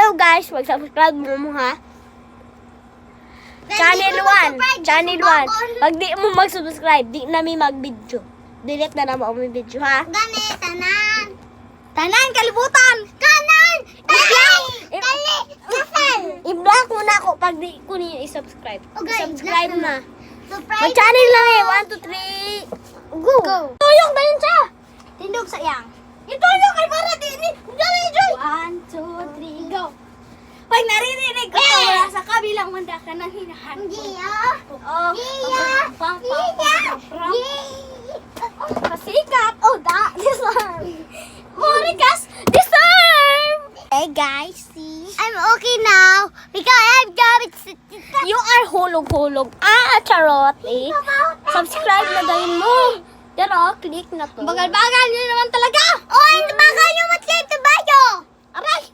Hello guys, mag-subscribe mo ha. Channel 1. Channel 1. Pag di mo mag-subscribe, di namin mag-video. Delete na naman ang video ha. Gani, tanan. Tanan, kalibutan. Kanan. Kali. Kasal. I-block mo na ako pag di ko niyo i-subscribe. Okay, Subscribe block na. Surprise. Mag-channel lang eh. 1, 2, 3. Go. Tuyok na yun siya. Tindog sa iyang. Ituyok ay para din. Dali, Joy. 1, 2, 3, go. Pag naririnig ko wala sa kabilang manda ka ng hinahan. Giya. Oh. Pasikat. Oh, this one. Morikas, deserve. Hey guys, see? I'm okay now because I've got it. You are hulog-hulog. Charot eh. Subscribe na gawin mo. Pero, click na to. Bagal-bagal nyo naman talaga. Oh, bagal nyo matlit ba yo? Aray!